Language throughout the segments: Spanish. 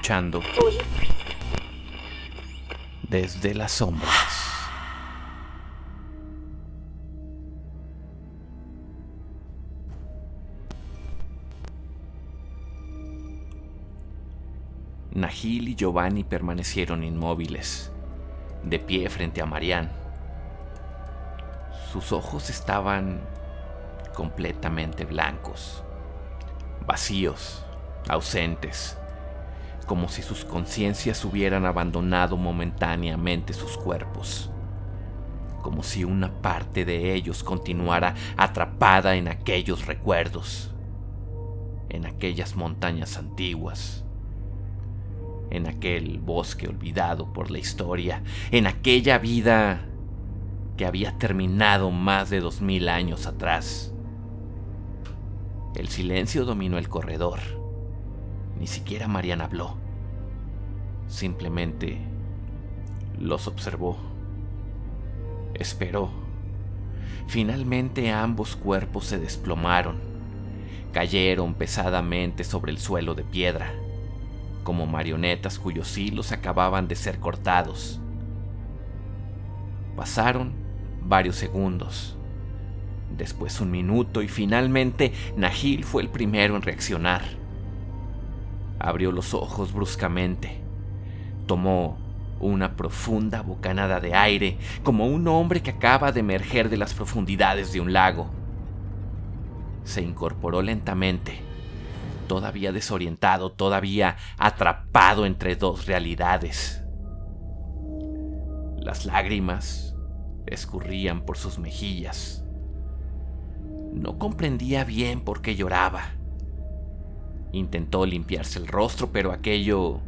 escuchando desde las sombras. Nahil y Giovanni permanecieron inmóviles, de pie frente a Marianne. Sus ojos estaban completamente blancos, vacíos, ausentes, como si sus conciencias hubieran abandonado momentáneamente sus cuerpos, como si una parte de ellos continuara atrapada en aquellos recuerdos, en aquellas montañas antiguas, en aquel bosque olvidado por la historia, en aquella vida que había terminado más de 2000 años atrás. El silencio dominó el corredor. Ni siquiera Marianne habló. Simplemente los observó. Esperó. Finalmente ambos cuerpos se desplomaron. Cayeron pesadamente sobre el suelo de piedra, como marionetas cuyos hilos acababan de ser cortados. Pasaron varios segundos, después un minuto y finalmente Nahil fue el primero en reaccionar. Abrió los ojos bruscamente, tomó una profunda bocanada de aire, como un hombre que acaba de emerger de las profundidades de un lago. Se incorporó lentamente, todavía desorientado, todavía atrapado entre dos realidades. Las lágrimas escurrían por sus mejillas. No comprendía bien por qué lloraba. Intentó limpiarse el rostro, pero aquello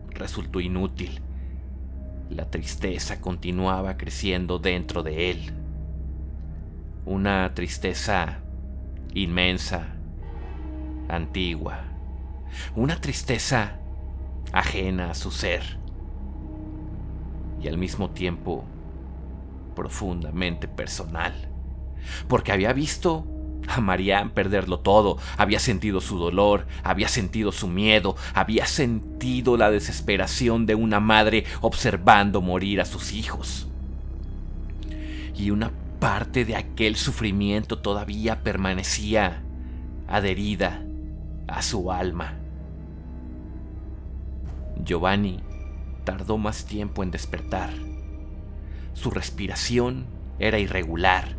resultó inútil. La tristeza continuaba creciendo dentro de él. Una tristeza inmensa, antigua, una tristeza ajena a su ser y al mismo tiempo profundamente personal, porque había visto a Marianne perderlo todo, había sentido su dolor, había sentido su miedo, había sentido la desesperación de una madre observando morir a sus hijos, y una parte de aquel sufrimiento todavía permanecía adherida a su alma. Giovanni tardó más tiempo en despertar. Su respiración era irregular.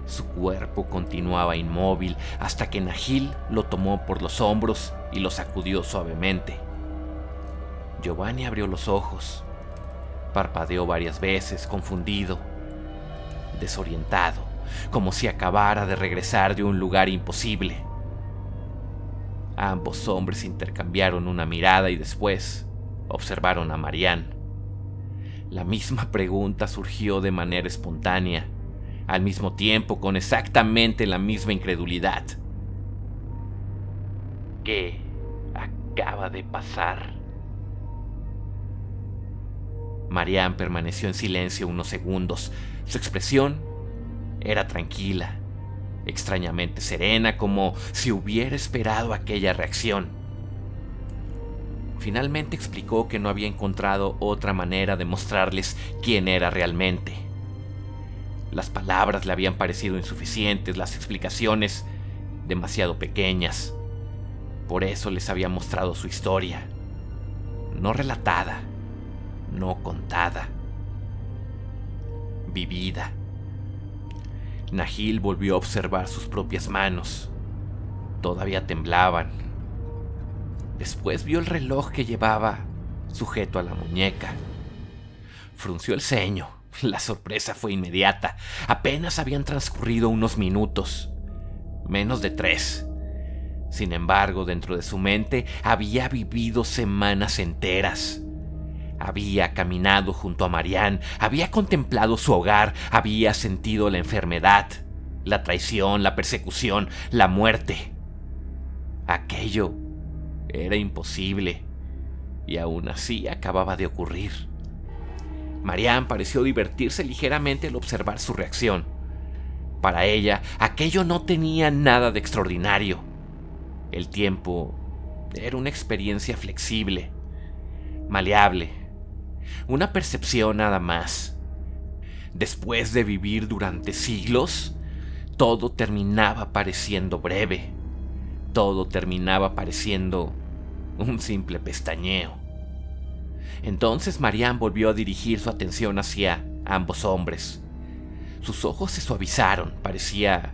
Su cuerpo continuaba inmóvil hasta que Nahil lo tomó por los hombros y lo sacudió suavemente. Giovanni abrió los ojos. Parpadeó varias veces, confundido, desorientado, como si acabara de regresar de un lugar imposible. Ambos hombres intercambiaron una mirada y después observaron a Marianne. La misma pregunta surgió de manera espontánea, al mismo tiempo con exactamente la misma incredulidad. ¿Qué acaba de pasar? Marianne permaneció en silencio unos segundos. Su expresión era tranquila, extrañamente serena, como si hubiera esperado aquella reacción. Finalmente explicó que no había encontrado otra manera de mostrarles quién era realmente. Las palabras le habían parecido insuficientes, las explicaciones demasiado pequeñas. Por eso les había mostrado su historia, no relatada, no contada, vivida. Nahil volvió a observar sus propias manos. Todavía temblaban. Después vio el reloj que llevaba sujeto a la muñeca. Frunció el ceño. La sorpresa fue inmediata. Apenas habían transcurrido unos minutos, menos de 3. Sin embargo, dentro de su mente había vivido semanas enteras. Había caminado junto a Marianne, había contemplado su hogar, había sentido la enfermedad, la traición, la persecución, la muerte. Aquello era imposible, y aún así acababa de ocurrir. Marianne pareció divertirse ligeramente al observar su reacción. Para ella, aquello no tenía nada de extraordinario. El tiempo era una experiencia flexible, maleable, una percepción nada más. Después de vivir durante siglos, todo terminaba pareciendo breve, todo terminaba pareciendo un simple pestañeo. Entonces Marianne volvió a dirigir su atención hacia ambos hombres. Sus ojos se suavizaron, parecía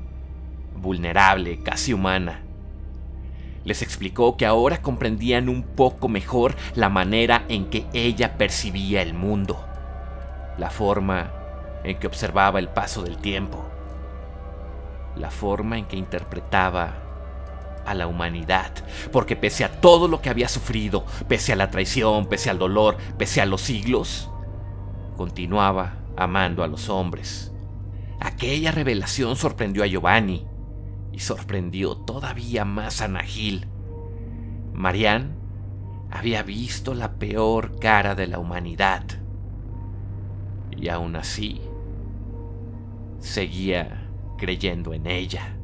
vulnerable, casi humana. Les explicó que ahora comprendían un poco mejor la manera en que ella percibía el mundo, la forma en que observaba el paso del tiempo, la forma en que interpretaba a la humanidad, porque pese a todo lo que había sufrido, pese a la traición, pese al dolor, pese a los siglos, continuaba amando a los hombres. Aquella revelación sorprendió a Giovanni y sorprendió todavía más a Nahil. Marianne había visto la peor cara de la humanidad y aún así seguía creyendo en ella,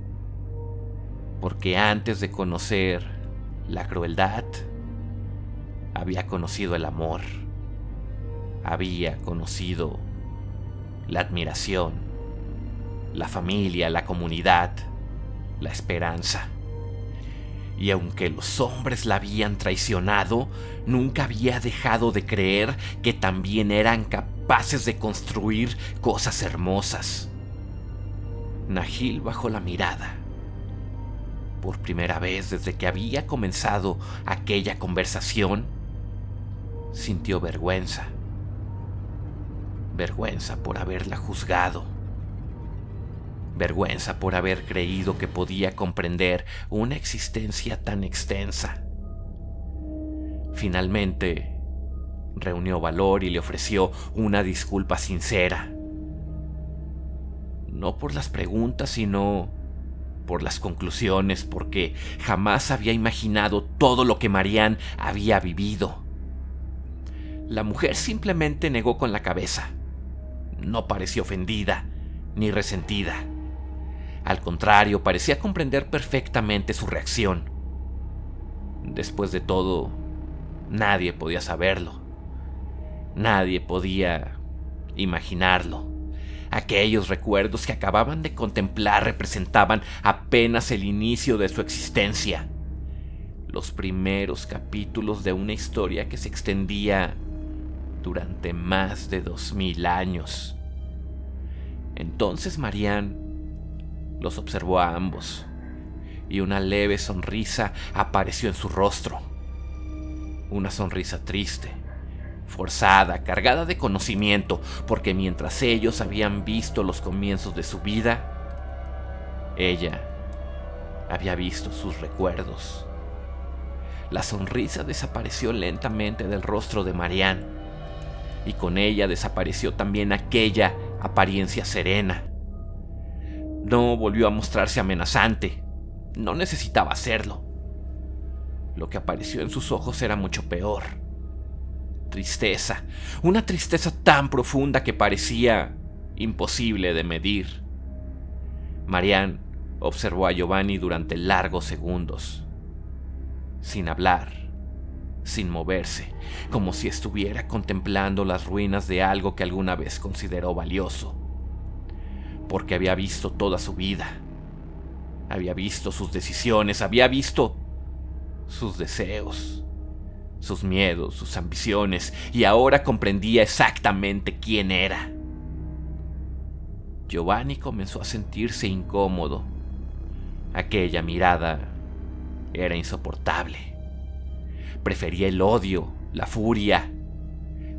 porque antes de conocer la crueldad había conocido el amor, había conocido la admiración, la familia, la comunidad, la esperanza. Y aunque los hombres la habían traicionado, nunca había dejado de creer que también eran capaces de construir cosas hermosas. Nahil bajó la mirada. Por primera vez desde que había comenzado aquella conversación, sintió vergüenza. Vergüenza por haberla juzgado. Vergüenza por haber creído que podía comprender una existencia tan extensa. Finalmente, reunió valor y le ofreció una disculpa sincera. No por las preguntas, sino por las conclusiones, porque jamás había imaginado todo lo que Marianne había vivido. La mujer simplemente negó con la cabeza. No pareció ofendida ni resentida. Al contrario, parecía comprender perfectamente su reacción. Después de todo, nadie podía saberlo. Nadie podía imaginarlo. Aquellos recuerdos que acababan de contemplar representaban apenas el inicio de su existencia. Los primeros capítulos de una historia que se extendía durante más de 2000 años. Entonces Marianne los observó a ambos y una leve sonrisa apareció en su rostro. Una sonrisa triste, forzada, cargada de conocimiento, porque mientras ellos habían visto los comienzos de su vida, ella había visto sus recuerdos. La sonrisa desapareció lentamente del rostro de Marianne, y con ella desapareció también aquella apariencia serena. No volvió a mostrarse amenazante, no necesitaba hacerlo. Lo que apareció en sus ojos era mucho peor. Tristeza, una tristeza tan profunda que parecía imposible de medir. Marianne observó a Giovanni durante largos segundos, sin hablar, sin moverse, como si estuviera contemplando las ruinas de algo que alguna vez consideró valioso, porque había visto toda su vida, había visto sus decisiones, había visto sus deseos, sus miedos, sus ambiciones, y ahora comprendía exactamente quién era. Giovanni comenzó a sentirse incómodo. Aquella mirada era insoportable. Prefería el odio, la furia,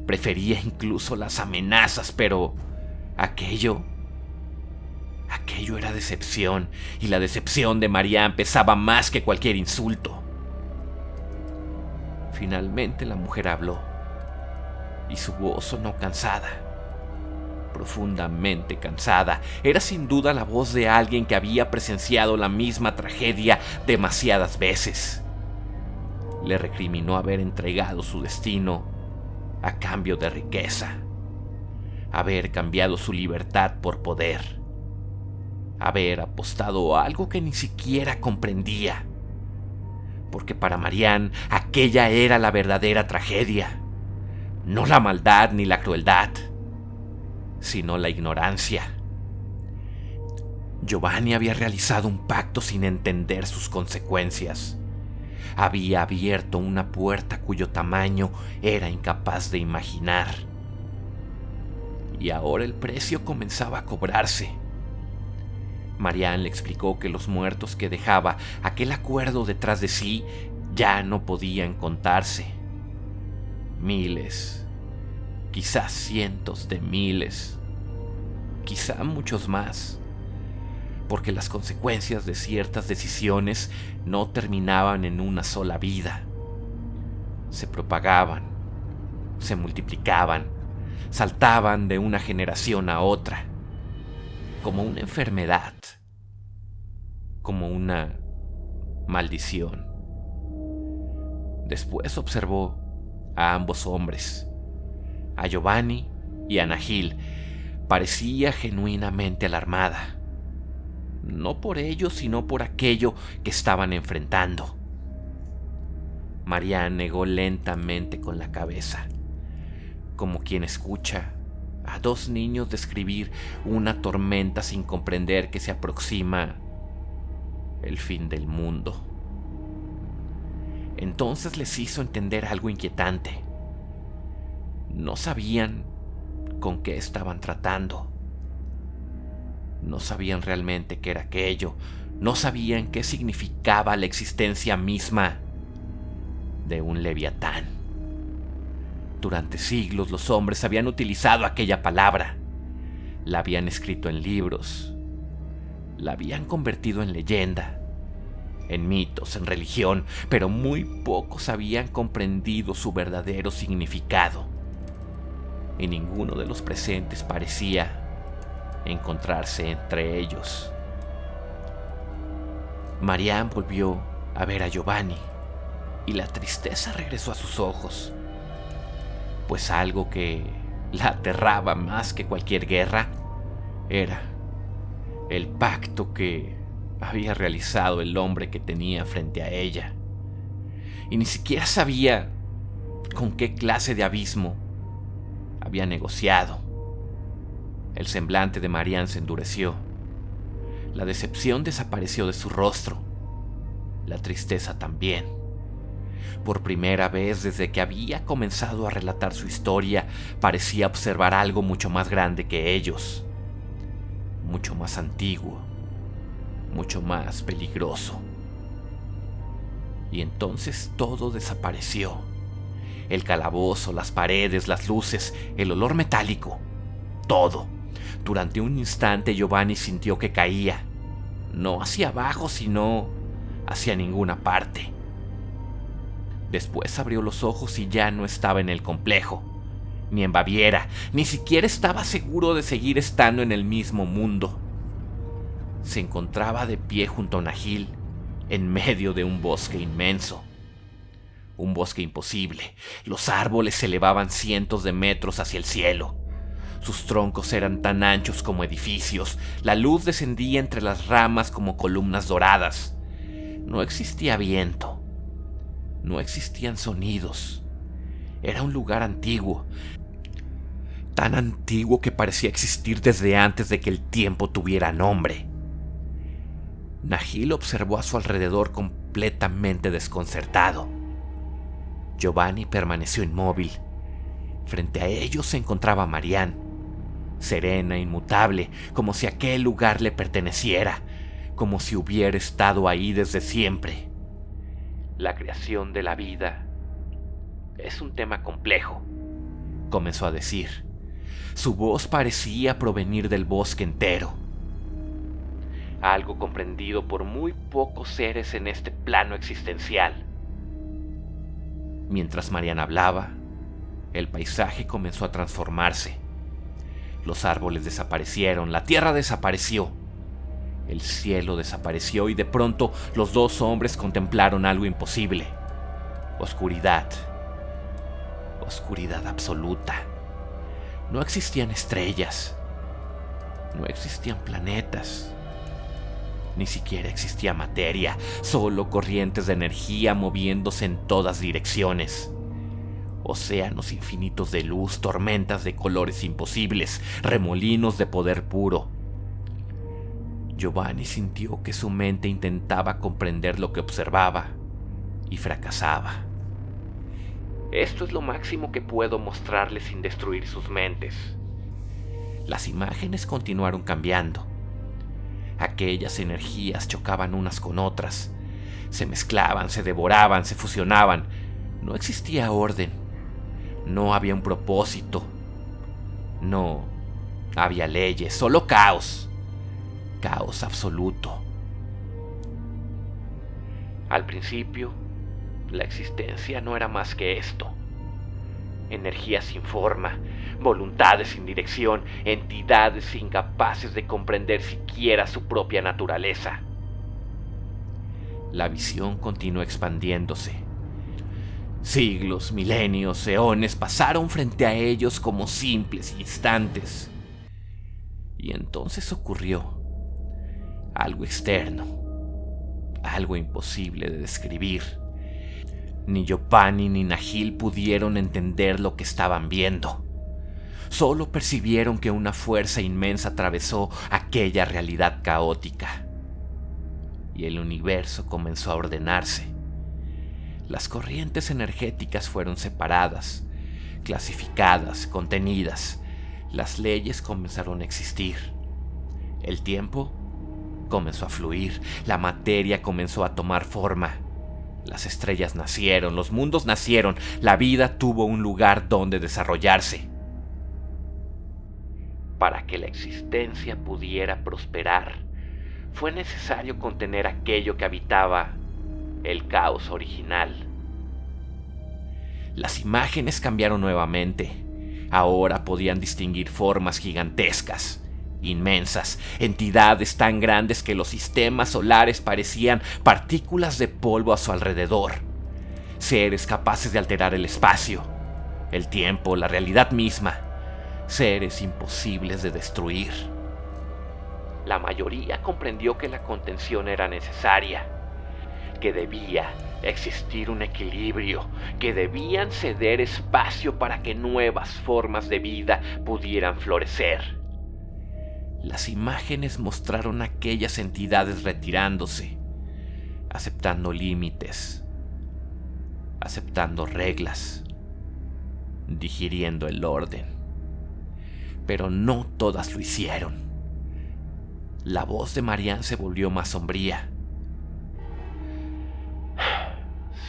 prefería incluso las amenazas, pero aquello era decepción, y la decepción de Marianne pesaba más que cualquier insulto. Finalmente la mujer habló, y su voz sonó cansada, profundamente cansada. Era sin duda la voz de alguien que había presenciado la misma tragedia demasiadas veces. Le recriminó haber entregado su destino a cambio de riqueza, haber cambiado su libertad por poder, haber apostado a algo que ni siquiera comprendía, porque para Marianne aquella era la verdadera tragedia. No la maldad ni la crueldad, sino la ignorancia. Giovanni había realizado un pacto sin entender sus consecuencias. Había abierto una puerta cuyo tamaño era incapaz de imaginar. Y ahora el precio comenzaba a cobrarse. Marianne le explicó que los muertos que dejaba aquel acuerdo detrás de sí ya no podían contarse. Miles, quizás cientos de miles, quizá muchos más, porque las consecuencias de ciertas decisiones no terminaban en una sola vida. Se propagaban, se multiplicaban, saltaban de una generación a otra, como una enfermedad, como una maldición. Después observó a ambos hombres, a Giovanni y a Nahil. Parecía genuinamente alarmada, no por ellos, sino por aquello que estaban enfrentando. Marianne negó lentamente con la cabeza, como quien escucha a dos niños describir una tormenta sin comprender que se aproxima el fin del mundo. Entonces les hizo entender algo inquietante. No sabían con qué estaban tratando. No sabían realmente qué era aquello. No sabían qué significaba la existencia misma de un leviatán. Durante siglos los hombres habían utilizado aquella palabra. La habían escrito en libros. La habían convertido en leyenda, en mitos, en religión, pero muy pocos habían comprendido su verdadero significado. Y ninguno de los presentes parecía encontrarse entre ellos. Marianne volvió a ver a Giovanni y la tristeza regresó a sus ojos, pues algo que la aterraba más que cualquier guerra era el pacto que había realizado el hombre que tenía frente a ella. Y ni siquiera sabía con qué clase de abismo había negociado. El semblante de Marianne se endureció. La decepción desapareció de su rostro. La tristeza también. Por primera vez desde que había comenzado a relatar su historia, parecía observar algo mucho más grande que ellos, mucho más antiguo, mucho más peligroso. Y entonces todo desapareció. El calabozo, las paredes, las luces, el olor metálico, todo. Durante un instante Giovanni sintió que caía, no hacia abajo, sino hacia ninguna parte. Después abrió los ojos y ya no estaba en el complejo, ni en Baviera, ni siquiera estaba seguro de seguir estando en el mismo mundo. Se encontraba de pie junto a Nahil, en medio de un bosque inmenso. Un bosque imposible. Los árboles se elevaban cientos de metros hacia el cielo. Sus troncos eran tan anchos como edificios. La luz descendía entre las ramas como columnas doradas. No existía viento. No existían sonidos. Era un lugar antiguo. Tan antiguo que parecía existir desde antes de que el tiempo tuviera nombre. Nahil observó a su alrededor completamente desconcertado. Giovanni permaneció inmóvil. Frente a ellos se encontraba Marianne, serena, inmutable, como si aquel lugar le perteneciera, como si hubiera estado ahí desde siempre. La creación de la vida es un tema complejo, comenzó a decir. Su voz parecía provenir del bosque entero. Algo comprendido por muy pocos seres en este plano existencial. Mientras Marianne hablaba, el paisaje comenzó a transformarse. Los árboles desaparecieron, la tierra desapareció, el cielo desapareció y de pronto los dos hombres contemplaron algo imposible. Oscuridad. Oscuridad absoluta. No existían estrellas. No existían planetas. Ni siquiera existía materia, solo corrientes de energía moviéndose en todas direcciones. océanos infinitos de luz, tormentas de colores imposibles, remolinos de poder puro. Giovanni sintió que su mente intentaba comprender lo que observaba y fracasaba. Esto es lo máximo que puedo mostrarles sin destruir sus mentes. Las imágenes continuaron cambiando. Aquellas energías chocaban unas con otras, se mezclaban, se devoraban, se fusionaban. No existía orden, no había un propósito, no había leyes, solo caos. Caos absoluto. Al principio, la existencia no era más que esto. Energías sin forma, voluntades sin dirección, entidades incapaces de comprender siquiera su propia naturaleza. La visión continuó expandiéndose. Siglos, milenios, eones pasaron frente a ellos como simples instantes. Y entonces ocurrió algo externo, algo imposible de describir. Ni Giovanni ni Nahil pudieron entender lo que estaban viendo. Solo percibieron que una fuerza inmensa atravesó aquella realidad caótica. Y el universo comenzó a ordenarse. Las corrientes energéticas fueron separadas, clasificadas, contenidas. Las leyes comenzaron a existir. El tiempo comenzó a fluir, la materia comenzó a tomar forma. Las estrellas nacieron, los mundos nacieron, la vida tuvo un lugar donde desarrollarse. Para que la existencia pudiera prosperar, fue necesario contener aquello que habitaba el caos original. Las imágenes cambiaron nuevamente. Ahora podían distinguir formas gigantescas, inmensas, entidades tan grandes que los sistemas solares parecían partículas de polvo a su alrededor. Seres capaces de alterar el espacio, el tiempo, la realidad misma. Seres imposibles de destruir. La mayoría comprendió que la contención era necesaria, que debía existir un equilibrio, que debían ceder espacio para que nuevas formas de vida pudieran florecer. Las imágenes mostraron a aquellas entidades retirándose, aceptando límites, aceptando reglas, digiriendo el orden. Pero no todas lo hicieron. La voz de Marianne se volvió más sombría.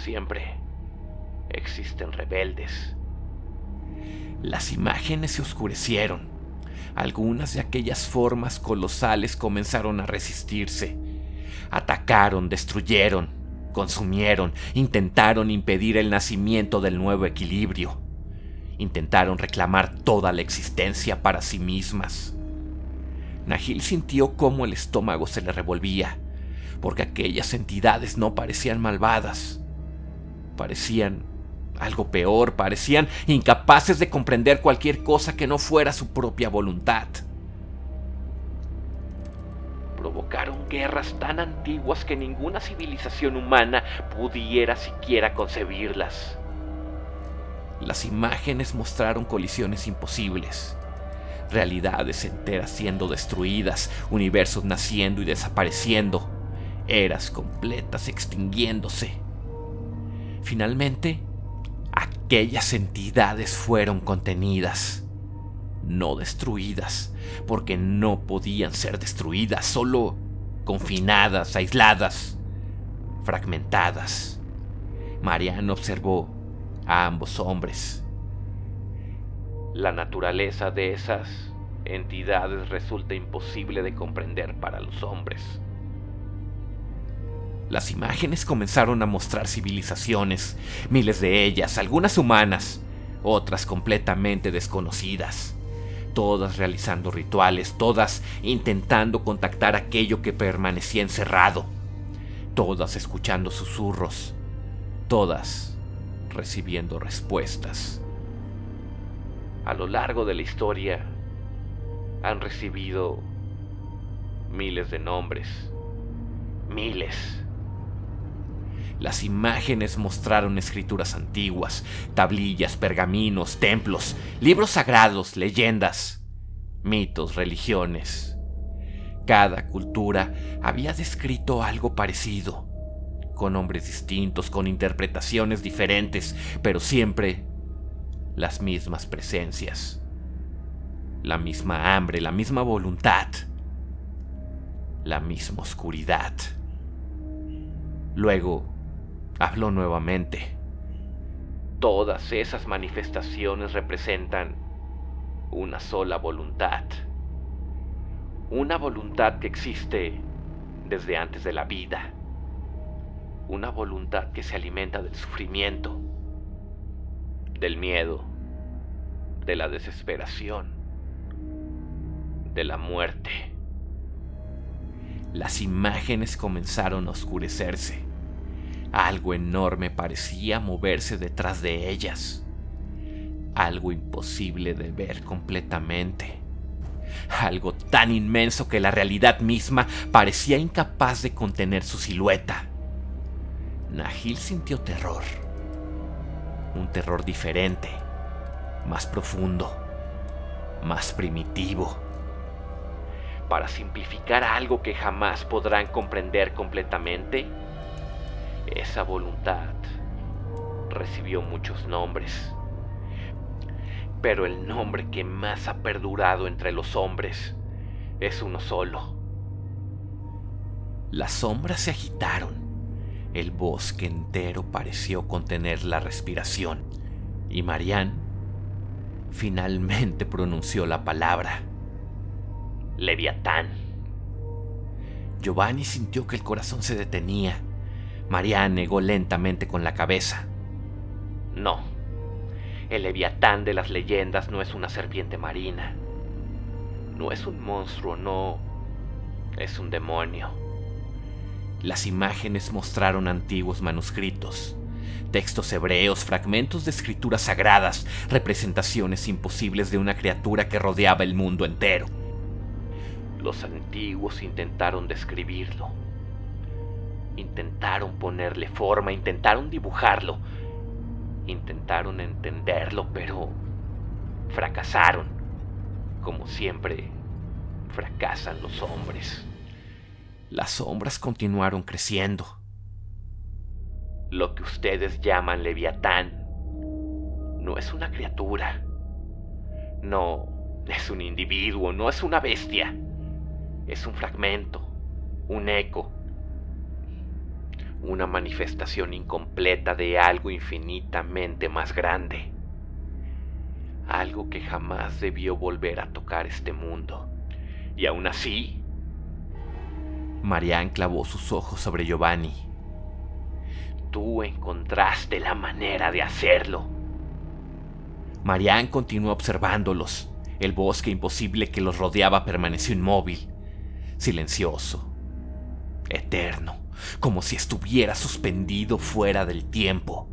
Siempre existen rebeldes. Las imágenes se oscurecieron. Algunas de aquellas formas colosales comenzaron a resistirse. Atacaron, destruyeron, consumieron, intentaron impedir el nacimiento del nuevo equilibrio. Intentaron reclamar toda la existencia para sí mismas. Nahil sintió cómo el estómago se le revolvía, porque aquellas entidades no parecían malvadas. Parecían algo peor, parecían incapaces de comprender cualquier cosa que no fuera su propia voluntad. Provocaron guerras tan antiguas que ninguna civilización humana pudiera siquiera concebirlas. Las imágenes mostraron colisiones imposibles, realidades enteras siendo destruidas, universos naciendo y desapareciendo, eras completas extinguiéndose. Finalmente, aquellas entidades fueron contenidas, no destruidas, porque no podían ser destruidas, solo confinadas, aisladas, fragmentadas. Marianne observó a ambos hombres. La naturaleza de esas entidades resulta imposible de comprender para los hombres. Las imágenes comenzaron a mostrar civilizaciones, miles de ellas, algunas humanas, otras completamente desconocidas, todas realizando rituales, todas intentando contactar aquello que permanecía encerrado, todas escuchando susurros, todas recibiendo respuestas. A lo largo de la historia han recibido miles de nombres, miles. Las imágenes mostraron escrituras antiguas, tablillas, pergaminos, templos, libros sagrados, leyendas, mitos, religiones. Cada cultura había descrito algo parecido, con nombres distintos, con interpretaciones diferentes, pero siempre las mismas presencias, la misma hambre, la misma voluntad, la misma oscuridad. Luego habló nuevamente. Todas esas manifestaciones representan una sola voluntad. Una voluntad que existe desde antes de la vida. Una voluntad que se alimenta del sufrimiento, del miedo, de la desesperación, de la muerte. Las imágenes comenzaron a oscurecerse. Algo enorme parecía moverse detrás de ellas. Algo imposible de ver completamente. Algo tan inmenso que la realidad misma parecía incapaz de contener su silueta. Nahil sintió terror. Un terror diferente, más profundo, más primitivo. Para simplificar algo que jamás podrán comprender completamente, esa voluntad recibió muchos nombres, pero el nombre que más ha perdurado entre los hombres es uno solo. Las sombras se agitaron, el bosque entero pareció contener la respiración, y Marianne finalmente pronunció la palabra: Leviatán. Giovanni sintió que el corazón se detenía. Marianne negó lentamente con la cabeza. No, el Leviatán de las leyendas no es una serpiente marina. No es un monstruo, no. Es un demonio. Las imágenes mostraron antiguos manuscritos, textos hebreos, fragmentos de escrituras sagradas, representaciones imposibles de una criatura que rodeaba el mundo entero. Los antiguos intentaron describirlo. Intentaron ponerle forma, intentaron dibujarlo, intentaron entenderlo, pero fracasaron, como siempre fracasan los hombres. Las sombras continuaron creciendo. Lo que ustedes llaman Leviatán no es una criatura, no es un individuo, no es una bestia, es un fragmento, un eco, una manifestación incompleta de algo infinitamente más grande. Algo que jamás debió volver a tocar este mundo. Y aún así, Marianne clavó sus ojos sobre Giovanni. Tú encontraste la manera de hacerlo. Marianne continuó observándolos. El bosque imposible que los rodeaba permaneció inmóvil, silencioso, eterno, como si estuviera suspendido fuera del tiempo.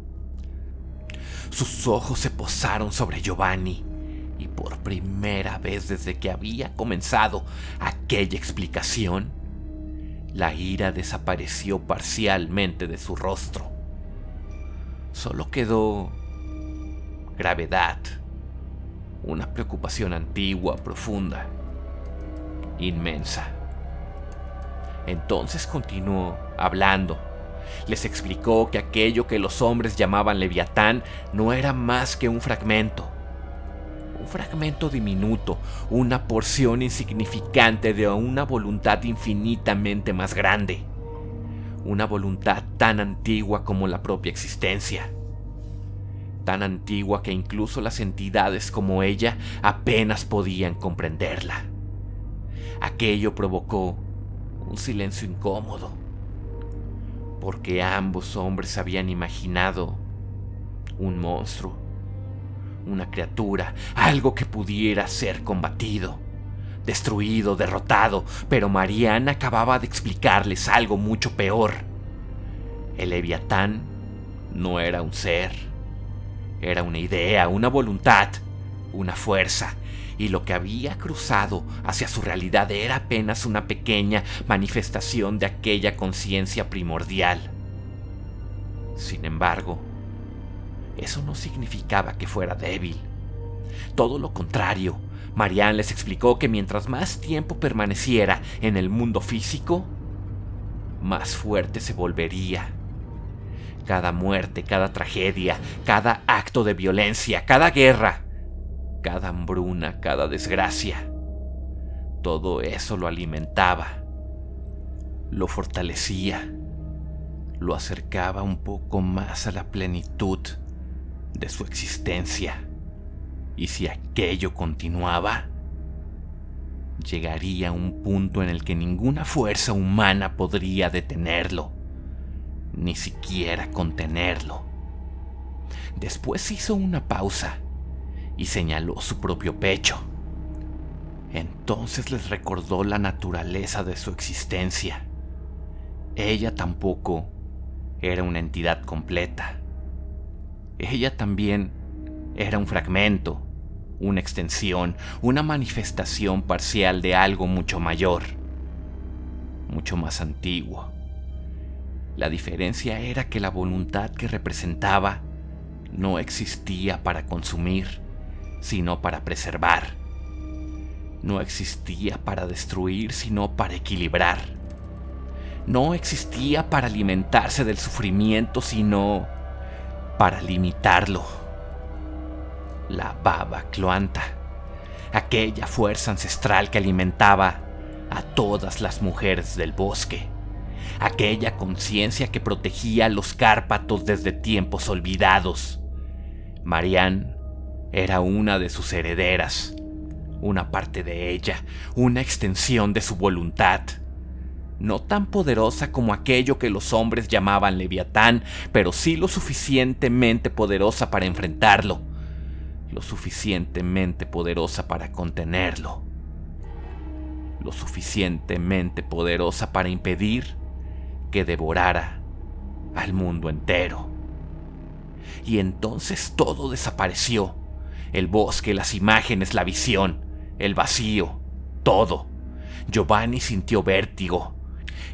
Sus ojos se posaron sobre Giovanni, y por primera vez desde que había comenzado aquella explicación, la ira desapareció parcialmente de su rostro. Solo quedó gravedad, una preocupación antigua, profunda, inmensa. Entonces continuó hablando. Les explicó que aquello que los hombres llamaban Leviatán no era más que un fragmento diminuto, una porción insignificante de una voluntad infinitamente más grande, una voluntad tan antigua como la propia existencia, tan antigua que incluso las entidades como ella apenas podían comprenderla. Aquello provocó un silencio incómodo, porque ambos hombres habían imaginado un monstruo, una criatura, algo que pudiera ser combatido, destruido, derrotado, pero Marianne acababa de explicarles algo mucho peor. El Leviatán no era un ser, era una idea, una voluntad, una fuerza, y lo que había cruzado hacia su realidad era apenas una pequeña manifestación de aquella conciencia primordial. Sin embargo, eso no significaba que fuera débil. Todo lo contrario, Marianne les explicó que mientras más tiempo permaneciera en el mundo físico, más fuerte se volvería. Cada muerte, cada tragedia, cada acto de violencia, cada guerra, cada hambruna, cada desgracia, todo eso lo alimentaba, lo fortalecía, lo acercaba un poco más a la plenitud de su existencia. Y si aquello continuaba, llegaría a un punto en el que ninguna fuerza humana podría detenerlo, ni siquiera contenerlo. Después hizo una pausa y señaló su propio pecho. Entonces les recordó la naturaleza de su existencia. Ella tampoco era una entidad completa. Ella también era un fragmento, una extensión, una manifestación parcial de algo mucho mayor, mucho más antiguo. La diferencia era que la voluntad que representaba no existía para consumir, sino para preservar. No existía para destruir, sino para equilibrar. No existía para alimentarse del sufrimiento, sino para limitarlo. La baba cloanta, aquella fuerza ancestral que alimentaba a todas las mujeres del bosque, aquella conciencia que protegía a los Cárpatos desde tiempos olvidados. Marianne era una de sus herederas, una parte de ella, una extensión de su voluntad. No tan poderosa como aquello que los hombres llamaban Leviatán, pero sí lo suficientemente poderosa para enfrentarlo, lo suficientemente poderosa para contenerlo, lo suficientemente poderosa para impedir que devorara al mundo entero. Y entonces todo desapareció: el bosque, las imágenes, la visión, el vacío, todo. Giovanni sintió vértigo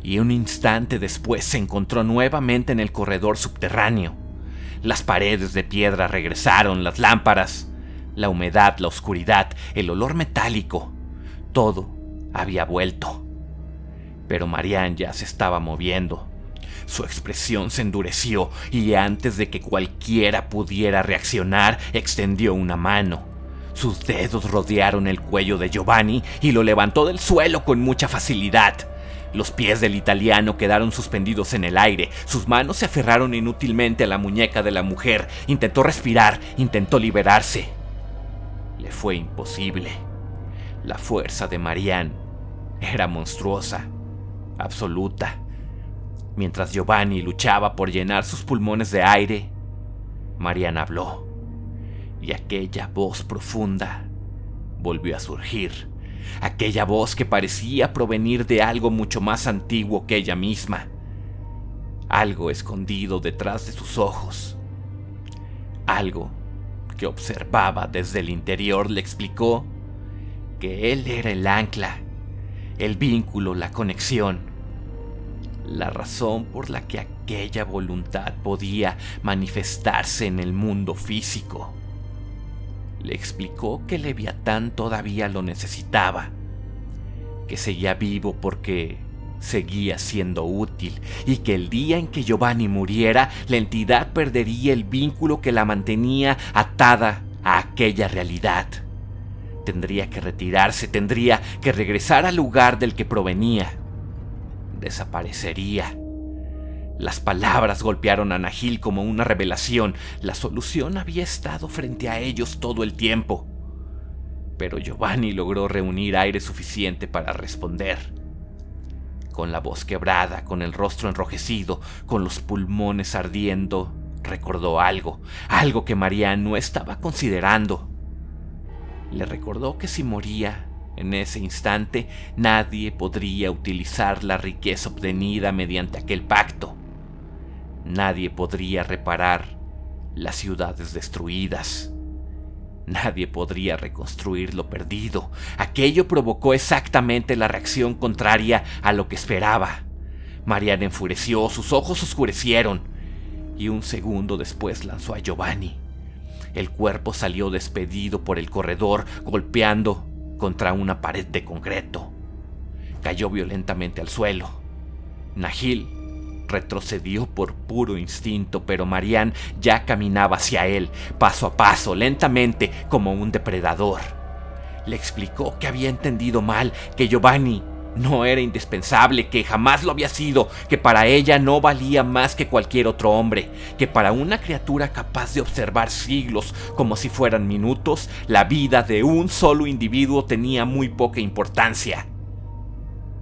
y un instante después se encontró nuevamente en el corredor subterráneo. Las paredes de piedra regresaron, las lámparas, la humedad, la oscuridad, el olor metálico, todo había vuelto. Pero Marianne ya se estaba moviendo. Su expresión se endureció y antes de que cualquiera pudiera reaccionar, extendió una mano. Sus dedos rodearon el cuello de Giovanni y lo levantó del suelo con mucha facilidad. Los pies del italiano quedaron suspendidos en el aire. Sus manos se aferraron inútilmente a la muñeca de la mujer. Intentó respirar, intentó liberarse. Le fue imposible. La fuerza de Marianne era monstruosa, absoluta. Mientras Giovanni luchaba por llenar sus pulmones de aire, Marianne habló, y aquella voz profunda volvió a surgir. Aquella voz que parecía provenir de algo mucho más antiguo que ella misma. Algo escondido detrás de sus ojos. Algo que observaba desde el interior le explicó que él era el ancla, el vínculo, la conexión, la razón por la que aquella voluntad podía manifestarse en el mundo físico. Le explicó que Leviatán todavía lo necesitaba, que seguía vivo porque seguía siendo útil y que el día en que Giovanni muriera, la entidad perdería el vínculo que la mantenía atada a aquella realidad. Tendría que retirarse, tendría que regresar al lugar del que provenía. Desaparecería. Las palabras golpearon a Nahil como una revelación. La solución había estado frente a ellos todo el tiempo. Pero Giovanni logró reunir aire suficiente para responder. Con la voz quebrada, con el rostro enrojecido, con los pulmones ardiendo, recordó algo que Marianne no estaba considerando. Le recordó que si moría en ese instante, nadie podría utilizar la riqueza obtenida mediante aquel pacto. Nadie podría reparar las ciudades destruidas. Nadie podría reconstruir lo perdido. Aquello provocó exactamente la reacción contraria a lo que esperaba. Marianne enfureció, sus ojos oscurecieron. y un segundo después lanzó a Giovanni. El cuerpo salió despedido por el corredor, golpeando contra una pared de concreto. Cayó violentamente al suelo. Nahil retrocedió por puro instinto, pero Marianne ya caminaba hacia él, paso a paso, lentamente, como un depredador. Le explicó que había entendido mal, que Giovanni no era indispensable, que jamás lo había sido, que para ella no valía más que cualquier otro hombre, que para una criatura capaz de observar siglos como si fueran minutos, la vida de un solo individuo tenía muy poca importancia.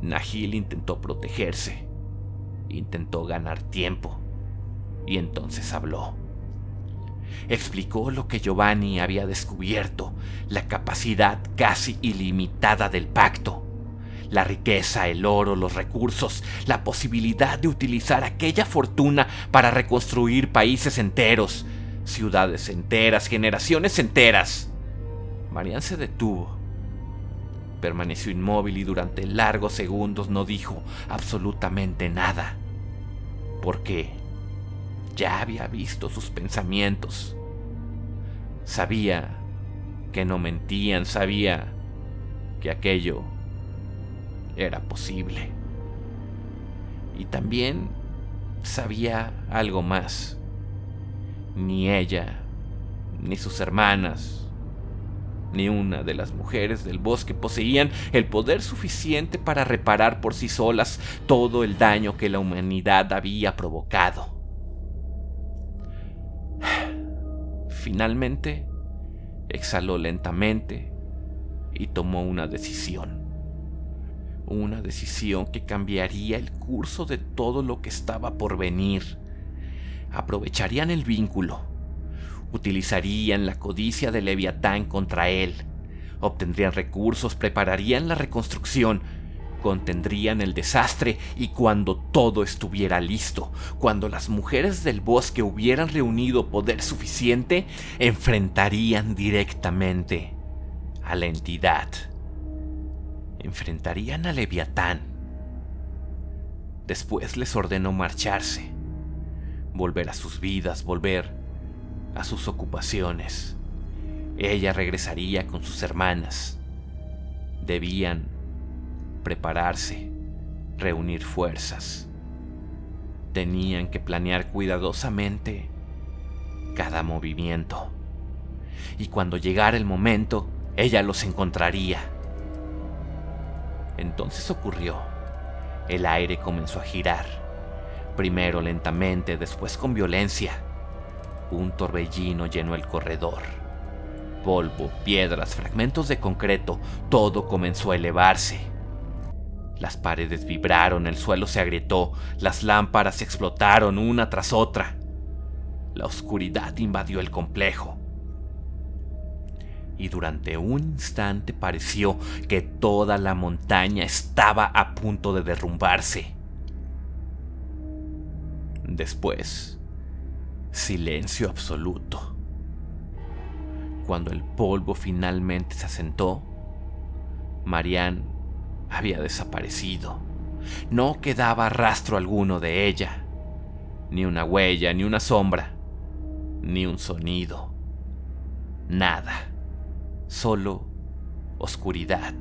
Nahil intentó protegerse, intentó ganar tiempo, y entonces habló. Explicó lo que Giovanni había descubierto, la capacidad casi ilimitada del pacto, la riqueza, el oro, los recursos, la posibilidad de utilizar aquella fortuna para reconstruir países enteros, ciudades enteras, generaciones enteras. Marianne se detuvo. Permaneció inmóvil y durante largos segundos no dijo absolutamente nada, porque ya había visto sus pensamientos. Sabía que no mentían, sabía que aquello era posible. Y también sabía algo más. Ni ella, ni sus hermanas, ni una de las mujeres del bosque poseían el poder suficiente para reparar por sí solas todo el daño que la humanidad había provocado. Finalmente, exhaló lentamente y tomó una decisión. Una decisión que cambiaría el curso de todo lo que estaba por venir. Aprovecharían el vínculo. Utilizarían la codicia de Leviatán contra él. Obtendrían recursos, prepararían la reconstrucción, contendrían el desastre y cuando todo estuviera listo, cuando las mujeres del bosque hubieran reunido poder suficiente, enfrentarían directamente a la entidad. Enfrentarían a Leviatán. Después les ordenó marcharse, volver a sus vidas, volver a sus ocupaciones. Ella regresaría con sus hermanas. Debían prepararse, reunir fuerzas. Tenían que planear cuidadosamente cada movimiento. Y cuando llegara el momento, ella los encontraría. Entonces ocurrió. El aire comenzó a girar. Primero lentamente, después con violencia. Un torbellino llenó el corredor. Polvo, piedras, fragmentos de concreto, todo comenzó a elevarse. Las paredes vibraron, el suelo se agrietó, las lámparas explotaron una tras otra. La oscuridad invadió el complejo. Y durante un instante pareció que toda la montaña estaba a punto de derrumbarse. Después, silencio absoluto. Cuando el polvo finalmente se asentó, Marianne había desaparecido. No quedaba rastro alguno de ella, ni una huella, ni una sombra, ni un sonido. Nada, solo oscuridad.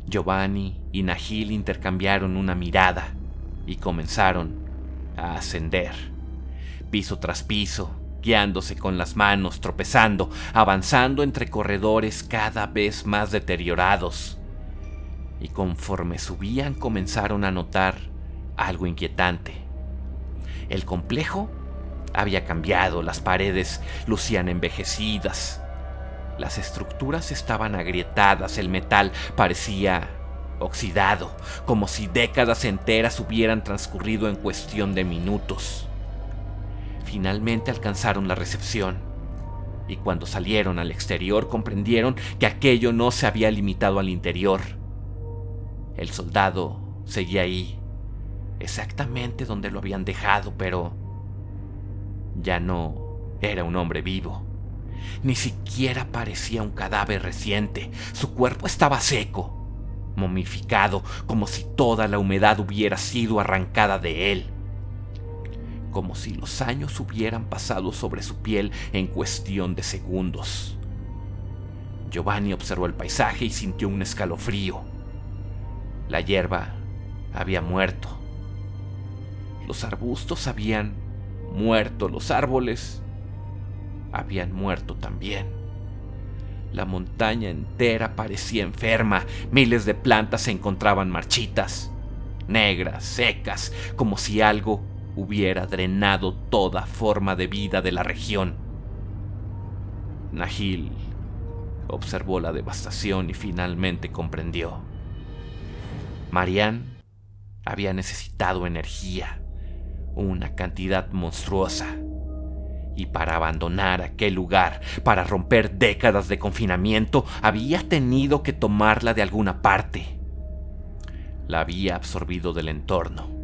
Giovanni y Nahil intercambiaron una mirada y comenzaron a ascender, piso tras piso, guiándose con las manos, tropezando, avanzando entre corredores cada vez más deteriorados. Y conforme subían comenzaron a notar algo inquietante. El complejo había cambiado, las paredes lucían envejecidas, las estructuras estaban agrietadas, el metal parecía oxidado, como si décadas enteras hubieran transcurrido en cuestión de minutos. Finalmente alcanzaron la recepción, y cuando salieron al exterior comprendieron que aquello no se había limitado al interior. El soldado seguía ahí, exactamente donde lo habían dejado, pero ya no era un hombre vivo. Ni siquiera parecía un cadáver reciente. Su cuerpo estaba seco, momificado, como si toda la humedad hubiera sido arrancada de él. como si los años hubieran pasado sobre su piel en cuestión de segundos. Giovanni observó el paisaje y sintió un escalofrío. La hierba había muerto. Los arbustos habían muerto, los árboles habían muerto también. La montaña entera parecía enferma, miles de plantas se encontraban marchitas, negras, secas, como si algo hubiera drenado toda forma de vida de la región. Nahil observó la devastación y finalmente comprendió. Marianne había necesitado energía, una cantidad monstruosa, y para abandonar aquel lugar, para romper décadas de confinamiento, había tenido que tomarla de alguna parte. La había absorbido del entorno,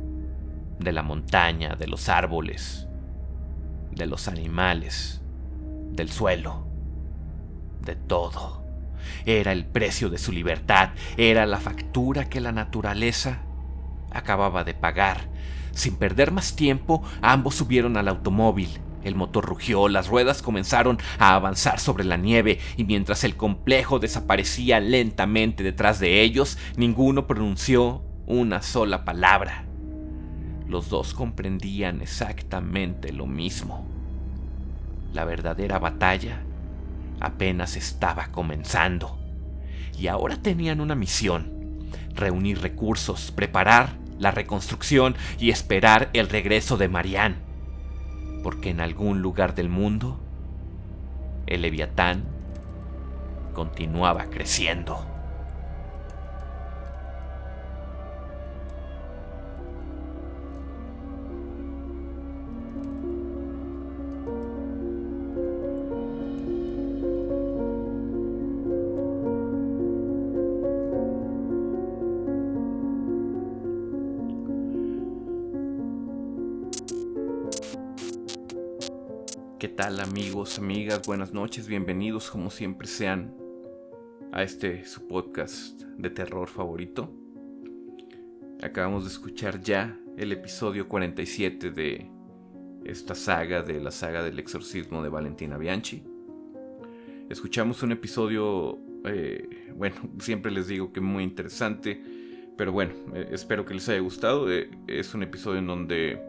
de la montaña, de los árboles, de los animales, del suelo, de todo. Era el precio de su libertad, era la factura que la naturaleza acababa de pagar. Sin perder más tiempo, ambos subieron al automóvil. El motor rugió, las ruedas comenzaron a avanzar sobre la nieve, y mientras el complejo desaparecía lentamente detrás de ellos, ninguno pronunció una sola palabra. Los dos comprendían exactamente lo mismo. La verdadera batalla apenas estaba comenzando, y ahora tenían una misión: reunir recursos, preparar la reconstrucción y esperar el regreso de Marianne, porque en algún lugar del mundo el Leviatán continuaba creciendo. ¿Qué tal, amigos, amigas? Buenas noches, bienvenidos como siempre sean a su podcast de terror favorito. Acabamos de escuchar ya el episodio 47 de esta saga, de la saga del exorcismo de Valentina Bianchi. Escuchamos un episodio, siempre les digo que muy interesante, pero bueno, espero que les haya gustado. Es un episodio en donde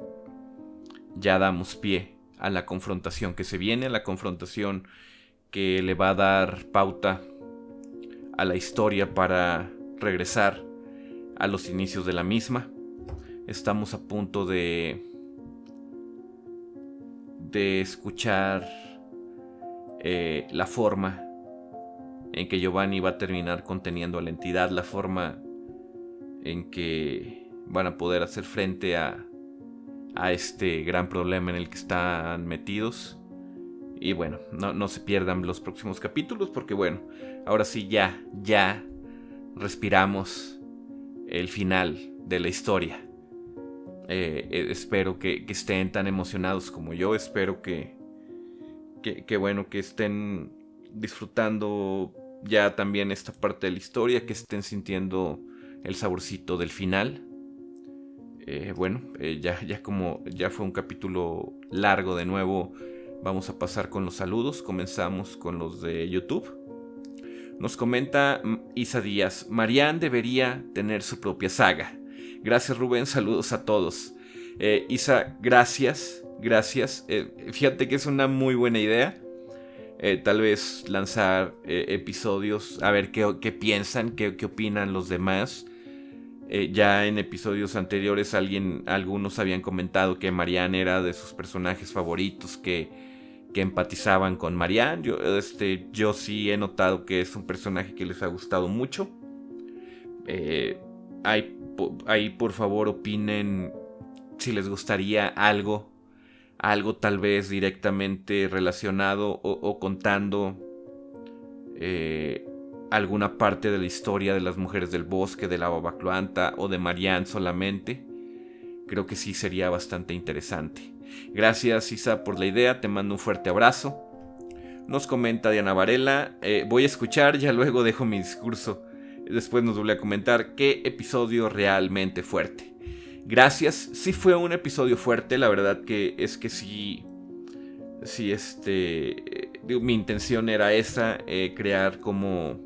ya damos pie a la confrontación que se viene, a la confrontación que le va a dar pauta a la historia para regresar a los inicios de la misma. Estamos a punto de escuchar la forma en que Giovanni va a terminar conteniendo a la entidad, la forma en que van a poder hacer frente a este gran problema en el que están metidos. Y bueno, no se pierdan los próximos capítulos, porque bueno, ahora sí ya respiramos el final de la historia. Espero que estén tan emocionados como yo. Espero que estén disfrutando ya también esta parte de la historia, que estén sintiendo el saborcito del final. Ya fue un capítulo largo de nuevo, vamos a pasar con los saludos. Comenzamos con los de YouTube. Nos comenta Isa Díaz: Marianne debería tener su propia saga. Gracias, Rubén, saludos a todos. Isa, gracias. Fíjate que es una muy buena idea. Tal vez lanzar episodios, a ver qué piensan, qué opinan los demás. Ya en episodios anteriores algunos habían comentado que Marianne era de sus personajes favoritos, que empatizaban con Marianne. Yo sí he notado que es un personaje que les ha gustado mucho. Ahí por favor opinen si les gustaría algo tal vez directamente relacionado o contando alguna parte de la historia de las mujeres del bosque, de la Baba Cloanta o de Marianne solamente. Creo que sí sería bastante interesante. Gracias, Isa, por la idea. Te mando un fuerte abrazo. Nos comenta Diana Varela: voy a escuchar, ya luego dejo mi discurso. Después nos vuelve a comentar: qué episodio realmente fuerte. Gracias. Sí fue un episodio fuerte, la verdad que es que sí, mi intención era esa, crear como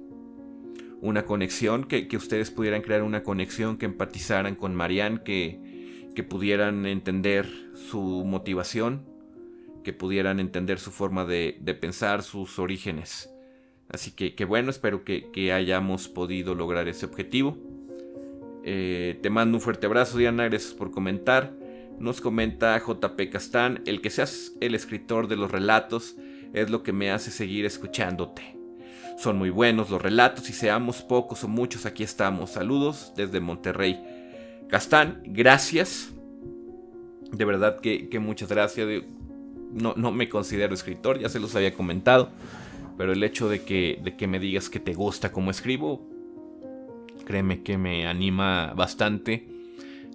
una conexión, que ustedes pudieran crear una conexión, que empatizaran con Marianne, que pudieran entender su motivación, que pudieran entender su forma de pensar, sus orígenes. Así que bueno, espero que hayamos podido lograr ese objetivo. Te mando un fuerte abrazo, Diana, gracias por comentar. Nos comenta JP Castán: el que seas el escritor de los relatos es lo que me hace seguir escuchándote. Son muy buenos los relatos y seamos pocos o muchos, aquí estamos. Saludos desde Monterrey. Castán, gracias. De verdad que muchas gracias. No me considero escritor, ya se los había comentado, pero el hecho de que me digas que te gusta cómo escribo, créeme que me anima bastante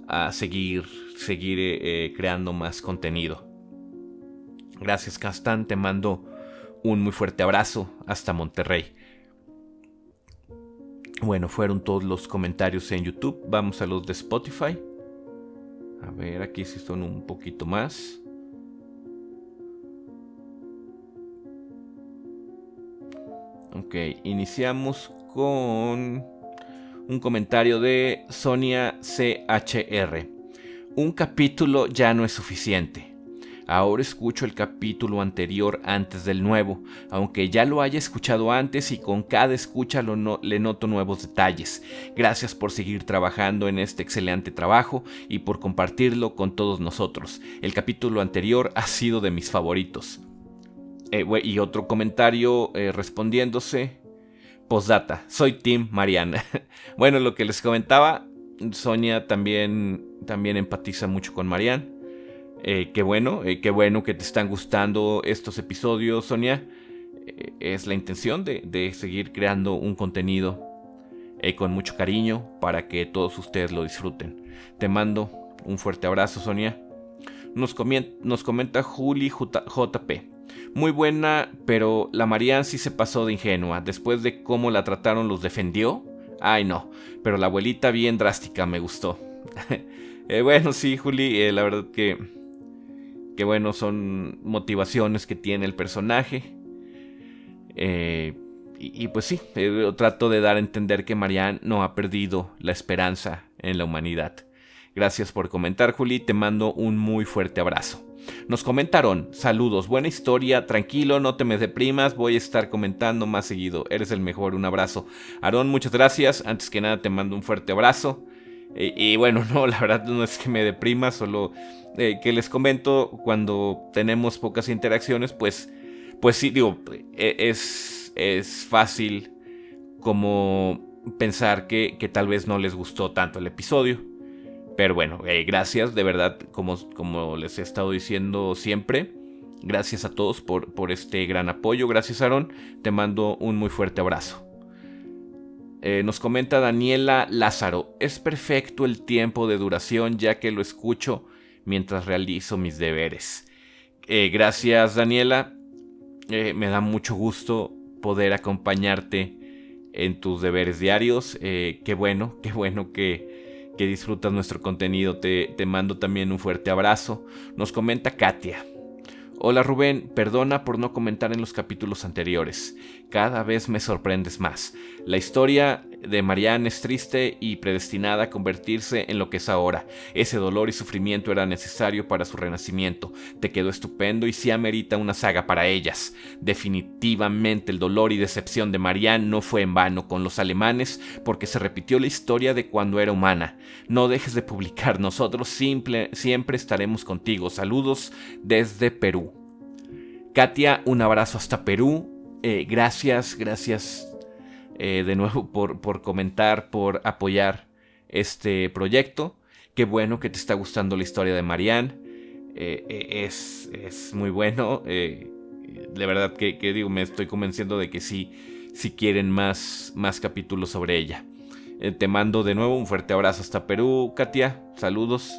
a seguir creando más contenido. Gracias, Castán, te mando un muy fuerte abrazo hasta Monterrey. Bueno, fueron todos los comentarios en YouTube. Vamos a los de Spotify. A ver, aquí sí son un poquito más. Ok, iniciamos con un comentario de Sonia CHR. Un capítulo ya no es suficiente. Ahora escucho el capítulo anterior antes del nuevo, aunque ya lo haya escuchado antes, y con cada escucha le noto nuevos detalles. Gracias por seguir trabajando en este excelente trabajo y por compartirlo con todos nosotros. El capítulo anterior ha sido de mis favoritos. Y otro comentario respondiéndose. Postdata, soy Team Marianne. Bueno, lo que les comentaba, Sonia también empatiza mucho con Marianne. Qué bueno que te están gustando estos episodios, Sonia. Es la intención de seguir creando un contenido con mucho cariño para que todos ustedes lo disfruten. Te mando un fuerte abrazo, Sonia. Nos comenta Juli JP. Muy buena, pero la Marianne sí se pasó de ingenua. Después de cómo la trataron, ¿los defendió? Ay, no, pero la abuelita bien drástica, me gustó. Bueno, sí, Juli, la verdad que bueno, son motivaciones que tiene el personaje. Y pues sí, trato de dar a entender que Marianne no ha perdido la esperanza en la humanidad. Gracias por comentar, Juli, te mando un muy fuerte abrazo. Nos comentaron: saludos, buena historia, tranquilo, no te me deprimas, voy a estar comentando más seguido, eres el mejor, un abrazo. Aarón, muchas gracias, antes que nada te mando un fuerte abrazo. Y bueno, no, la verdad no es que me deprima, solo que les comento, cuando tenemos pocas interacciones, pues sí, digo, es fácil como pensar que tal vez no les gustó tanto el episodio. Pero bueno, gracias, de verdad, como les he estado diciendo siempre, gracias a todos por este gran apoyo. Gracias, Aarón, te mando un muy fuerte abrazo. Nos comenta Daniela Lázaro: es perfecto el tiempo de duración, ya que lo escucho mientras realizo mis deberes. Gracias, Daniela, me da mucho gusto poder acompañarte en tus deberes diarios. Qué bueno que disfrutas nuestro contenido. Te mando también un fuerte abrazo. Nos comenta Katia: hola Rubén, perdona por no comentar en los capítulos anteriores. Cada vez me sorprendes más. La historia de Marianne es triste y predestinada a convertirse en lo que es ahora. Ese dolor y sufrimiento era necesario para su renacimiento. Te quedó estupendo y sí amerita una saga para ellas. Definitivamente el dolor y decepción de Marianne no fue en vano con los alemanes, porque se repitió la historia de cuando era humana. No dejes de publicar, nosotros siempre estaremos contigo. Saludos desde Perú. Katia, un abrazo hasta Perú. Gracias de nuevo por comentar, por apoyar este proyecto. Qué bueno que te está gustando la historia de Marianne. Es muy bueno. De verdad que digo, me estoy convenciendo de que sí quieren más capítulos sobre ella. Te mando de nuevo un fuerte abrazo hasta Perú, Katia. Saludos.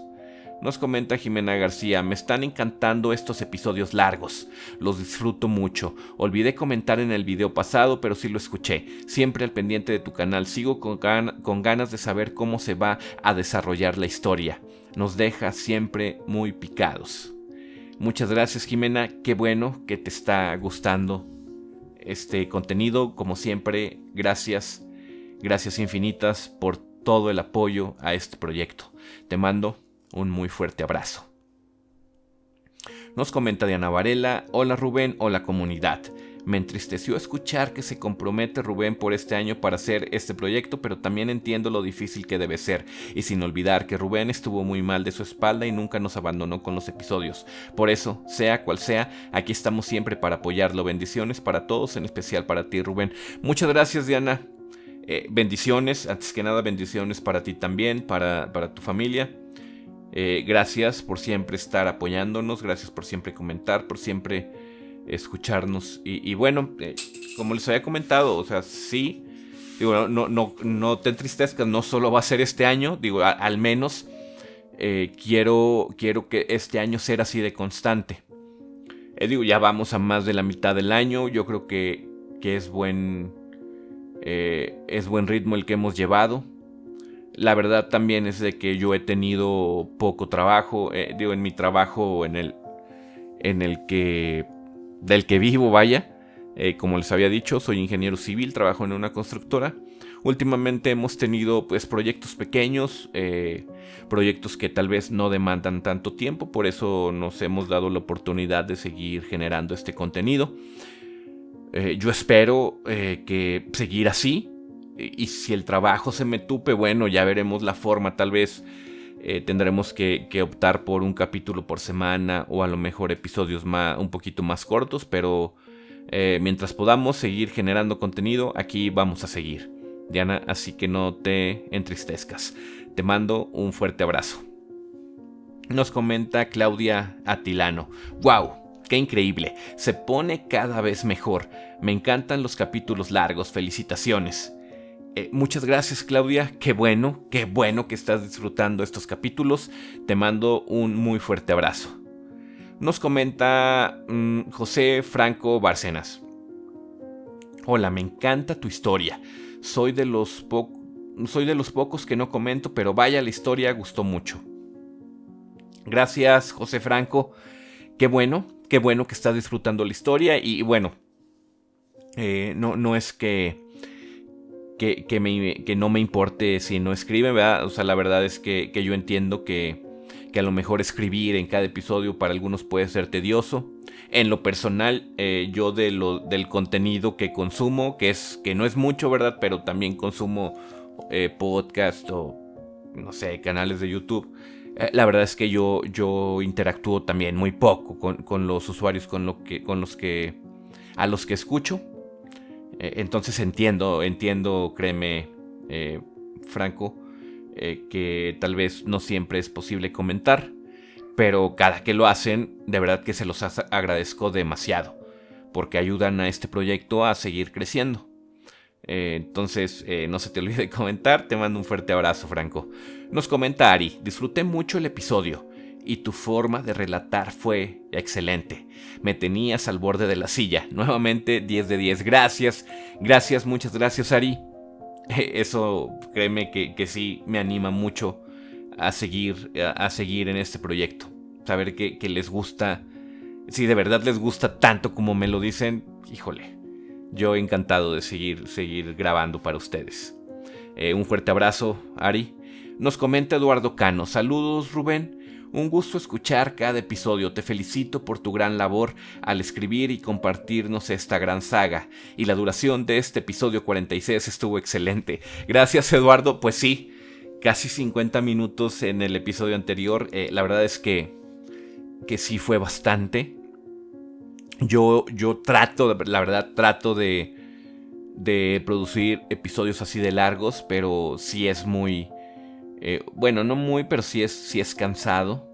Nos comenta Jimena García: me están encantando estos episodios largos, los disfruto mucho. Olvidé comentar en el video pasado, pero sí lo escuché. Siempre al pendiente de tu canal, sigo con ganas de saber cómo se va a desarrollar la historia. Nos deja siempre muy picados. Muchas gracias, Jimena, qué bueno que te está gustando este contenido. Como siempre, gracias infinitas por todo el apoyo a este proyecto. Te mando un muy fuerte abrazo. Nos comenta Diana Varela: hola Rubén, hola comunidad. Me entristeció escuchar que se compromete Rubén por este año para hacer este proyecto, pero también entiendo lo difícil que debe ser, y sin olvidar que Rubén estuvo muy mal de su espalda y nunca nos abandonó con los episodios. Por eso, sea cual sea, aquí estamos siempre para apoyarlo. Bendiciones para todos, en especial para ti, Rubén. Muchas gracias, Diana. Bendiciones, antes que nada bendiciones para ti también, para tu familia. Gracias por siempre estar apoyándonos, gracias por siempre comentar, por siempre escucharnos. Y bueno, como les había comentado, o sea, sí, digo, no te entristezcas, no solo va a ser este año, digo, al menos quiero que este año sea así de constante. Digo, ya vamos a más de la mitad del año, yo creo que es buen ritmo el que hemos llevado. La verdad también es de que yo he tenido poco trabajo, digo, en mi trabajo del que vivo, vaya. Como les había dicho, soy ingeniero civil, trabajo en una constructora. Últimamente hemos tenido pues proyectos pequeños, proyectos que tal vez no demandan tanto tiempo, por eso nos hemos dado la oportunidad de seguir generando este contenido. Yo espero que seguir así. Y si el trabajo se me tupe, bueno, ya veremos la forma. Tal vez tendremos que optar por un capítulo por semana, o a lo mejor episodios un poquito más cortos. Pero mientras podamos seguir generando contenido, aquí vamos a seguir, Diana, así que no te entristezcas. Te mando un fuerte abrazo. Nos comenta Claudia Atilano: ¡wow! ¡Qué increíble! Se pone cada vez mejor. Me encantan los capítulos largos. Felicitaciones. Muchas gracias, Claudia. Qué bueno que estás disfrutando estos capítulos. Te mando un muy fuerte abrazo. Nos comenta José Franco Bárcenas: hola, me encanta tu historia. Soy de los pocos que no comento, pero vaya, la historia gustó mucho. Gracias, José Franco. Qué bueno que estás disfrutando la historia. Y bueno, no es que no me importe si no escriben, ¿verdad? O sea, la verdad es que yo entiendo que a lo mejor escribir en cada episodio para algunos puede ser tedioso. En lo personal, yo del contenido que consumo, que no es mucho, ¿verdad? Pero también consumo podcast o, no sé, canales de YouTube. La verdad es que yo interactúo también muy poco con los usuarios a los que escucho. Entonces entiendo, créeme, Franco, que tal vez no siempre es posible comentar, pero cada que lo hacen, de verdad que se los agradezco demasiado, porque ayudan a este proyecto a seguir creciendo. Entonces, no se te olvide comentar. Te mando un fuerte abrazo, Franco. Nos comenta Ari: disfruté mucho el episodio y tu forma de relatar fue excelente. Me tenías al borde de la silla. Nuevamente 10 de 10. Gracias, muchas gracias, Ari. Eso, créeme que sí me anima mucho a seguir en este proyecto. Saber que les gusta, si de verdad les gusta tanto como me lo dicen, híjole, yo encantado de seguir grabando para ustedes. Un fuerte abrazo, Ari. Nos comenta Eduardo Cano: saludos, Rubén. Un gusto escuchar cada episodio. Te felicito por tu gran labor al escribir y compartirnos esta gran saga. Y la duración de este episodio 46 estuvo excelente. Gracias, Eduardo. Pues sí, casi 50 minutos en el episodio anterior. La verdad es que sí fue bastante. Yo trato de producir episodios así de largos, pero sí es muy... bueno, no muy, pero sí es cansado.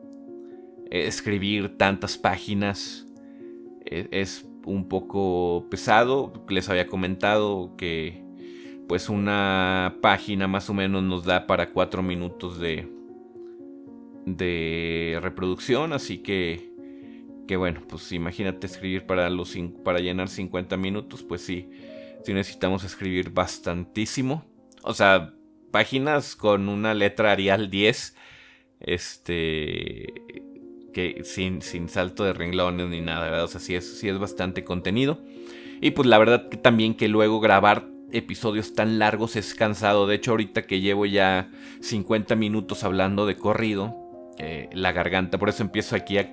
Escribir tantas páginas es un poco pesado. Les había comentado que pues una página más o menos nos da para 4 minutos de de reproducción, así que bueno, pues imagínate escribir para llenar 50 minutos, pues sí necesitamos escribir bastantísimo. O sea, páginas con una letra Arial 10, que sin salto de renglones ni nada, ¿verdad? O sea, sí es bastante contenido. Y pues la verdad que también que luego grabar episodios tan largos es cansado. De hecho, ahorita que llevo ya 50 minutos hablando de corrido, la garganta, por eso empiezo aquí a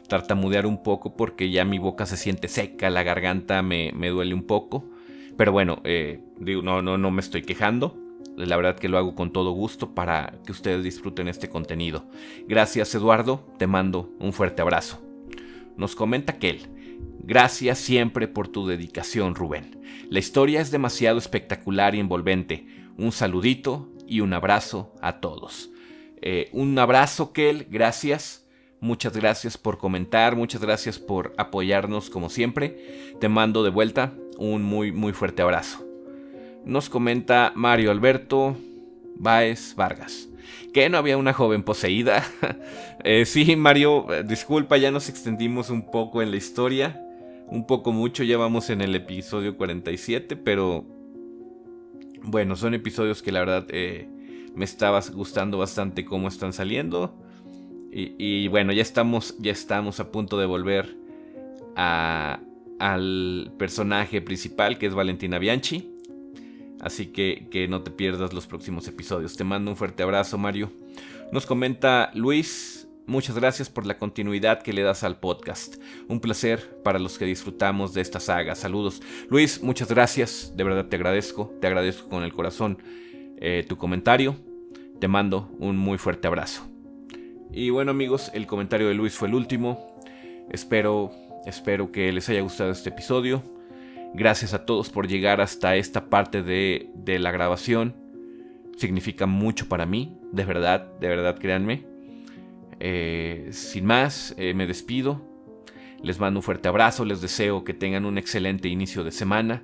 tartamudear un poco, porque ya mi boca se siente seca, la garganta me duele un poco. Pero bueno, digo, no me estoy quejando. La verdad que lo hago con todo gusto para que ustedes disfruten este contenido. Gracias, Eduardo, te mando un fuerte abrazo. Nos comenta Kel: gracias siempre por tu dedicación, Rubén. La historia es demasiado espectacular y envolvente. Un saludito y un abrazo a todos. Un abrazo, Kel, gracias. Muchas gracias por comentar, muchas gracias por apoyarnos como siempre. Te mando de vuelta un muy, muy fuerte abrazo. Nos comenta Mario Alberto Báez Vargas: ¿que no había una joven poseída? Sí, Mario, disculpa, ya nos extendimos un poco en la historia. Un poco mucho, ya vamos en el episodio 47, pero bueno, son episodios que la verdad me estaba gustando bastante cómo están saliendo. Y bueno, ya estamos a punto de volver al personaje principal, que es Valentina Bianchi. Así que no te pierdas los próximos episodios. Te mando un fuerte abrazo, Mario. Nos comenta Luis: muchas gracias por la continuidad que le das al podcast. Un placer para los que disfrutamos de esta saga. Saludos. Luis, muchas gracias. De verdad te agradezco con el corazón tu comentario. Te mando un muy fuerte abrazo. Y bueno, amigos, el comentario de Luis fue el último. Espero que les haya gustado este episodio. Gracias a todos por llegar hasta esta parte de la grabación. Significa mucho para mí, de verdad, créanme. Sin más, me despido. Les mando un fuerte abrazo, les deseo que tengan un excelente inicio de semana.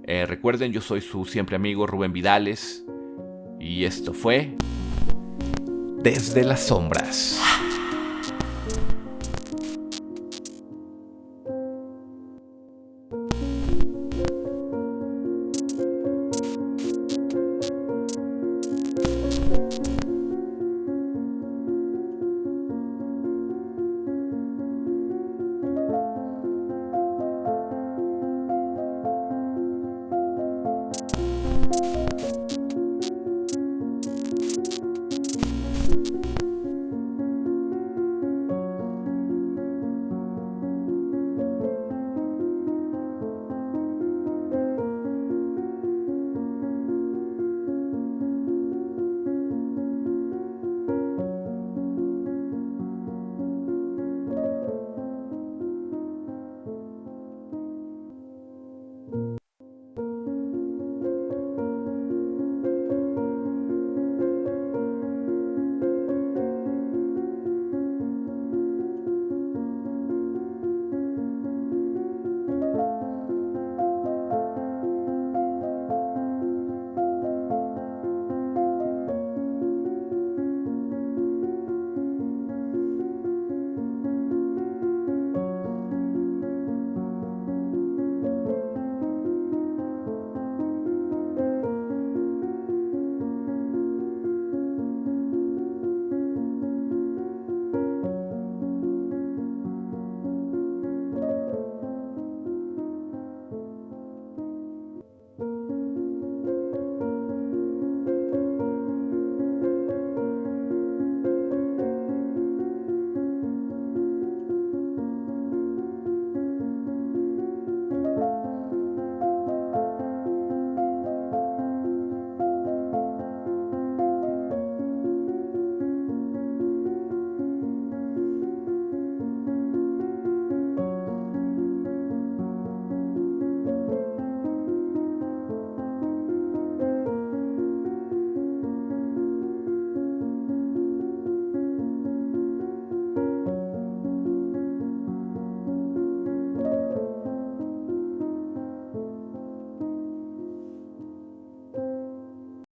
Recuerden, yo soy su siempre amigo Rubén Vidales. Y esto fue Desde las Sombras.